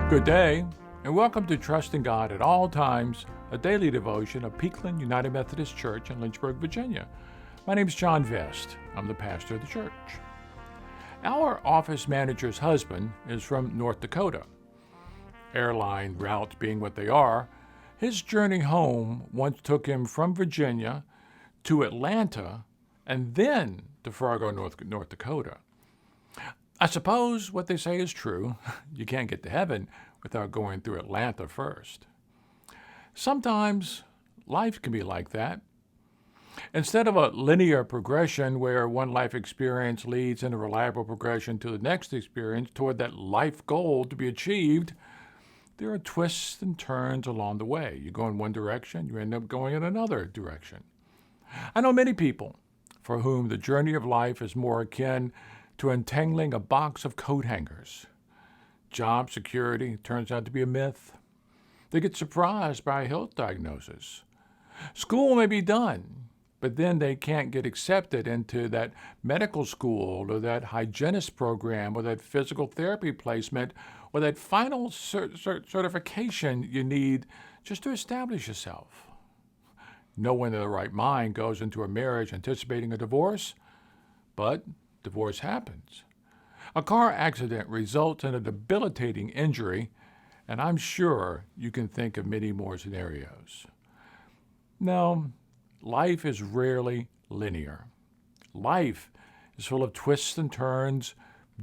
Good day, and welcome to Trusting God at All Times, a daily devotion of Peakland United Methodist Church in Lynchburg, Virginia. My name is John Vest. I'm the pastor of the church. Our office manager's husband is from North Dakota. Airline routes being what they are, his journey home once took him from Virginia to Atlanta and then to Fargo, North Dakota. I suppose what they say is true. You can't get to heaven without going through Atlanta first. Sometimes life can be like that. Instead of a linear progression where one life experience leads in a reliable progression to the next experience toward that life goal to be achieved, there are twists and turns along the way. You go in one direction, you end up going in another direction. I know many people for whom the journey of life is more akin to untangling a box of coat hangers. Job security turns out to be a myth. They get surprised by a health diagnosis. School may be done, but then they can't get accepted into that medical school or that hygienist program or that physical therapy placement or that final certification you need just to establish yourself. No one in their right mind goes into a marriage anticipating a divorce, but divorce happens. A car accident results in a debilitating injury, and I'm sure you can think of many more scenarios. No, life is rarely linear. Life is full of twists and turns,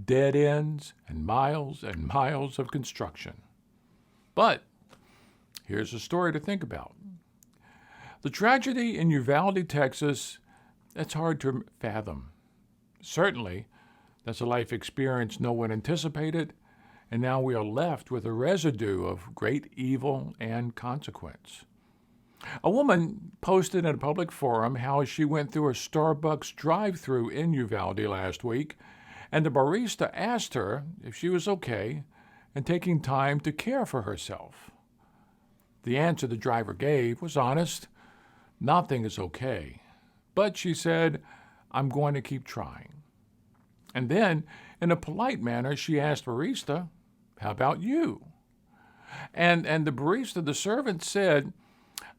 dead ends, and miles of construction. But here's a story to think about. The tragedy in Uvalde, Texas, that's hard to fathom. Certainly, that's a life experience no one anticipated, and now we are left with a residue of great evil and consequence. A woman posted in a public forum how she went through a Starbucks drive-thru in Uvalde last week, and the barista asked her if she was okay and taking time to care for herself. The answer the driver gave was honest. Nothing is okay. But she said, "I'm going to keep trying." And then, in a polite manner, she asked barista, "How about you?" And the barista, the servant, said,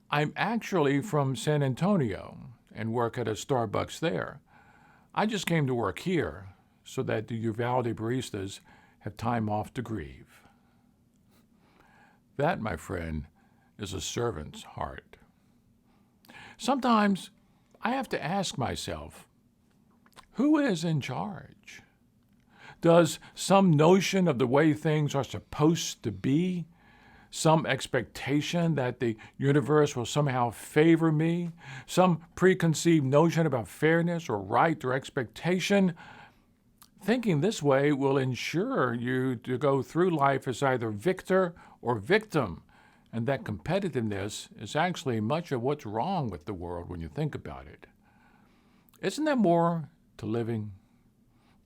"I'm actually from San Antonio and work at a Starbucks there. I just came to work here so that the Uvalde baristas have time off to grieve." That, my friend, is a servant's heart. Sometimes I have to ask myself, who is in charge? Does some notion of the way things are supposed to be, some expectation that the universe will somehow favor me, some preconceived notion about fairness or right or expectation, thinking this way will ensure you to go through life as either victor or victim, and that competitiveness is actually much of what's wrong with the world when you think about it. Isn't there more to living?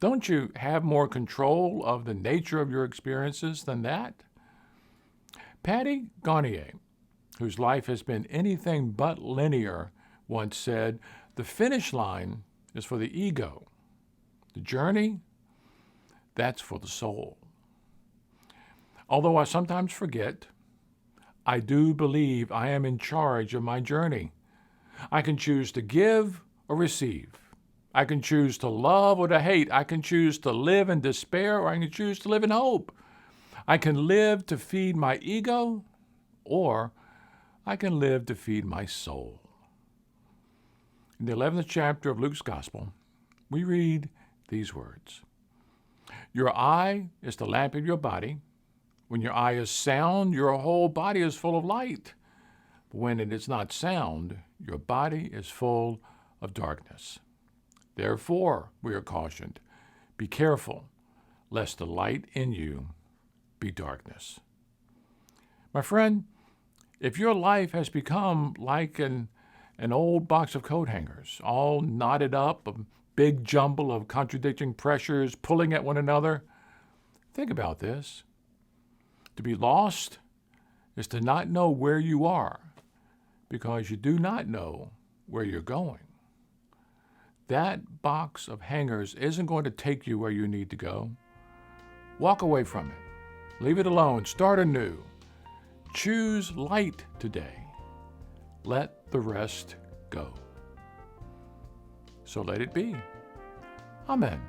Don't you have more control of the nature of your experiences than that? Patty Garnier, whose life has been anything but linear, once said, "The finish line is for the ego. The journey, that's for the soul." Although I sometimes forget, I do believe I am in charge of my journey. I can choose to give or receive. I can choose to love or to hate. I can choose to live in despair, or I can choose to live in hope. I can live to feed my ego, or I can live to feed my soul. In the 11th chapter of Luke's Gospel, we read these words. "Your eye is the lamp of your body. When your eye is sound, your whole body is full of light. But when it is not sound, your body is full of darkness. Therefore, we are cautioned, be careful, lest the light in you be darkness." My friend, if your life has become like an old box of coat hangers, all knotted up, a big jumble of contradicting pressures pulling at one another, think about this. To be lost is to not know where you are because you do not know where you're going. That box of hangers isn't going to take you where you need to go. Walk away from it. Leave it alone. Start anew. Choose light today. Let the rest go. So let it be. Amen.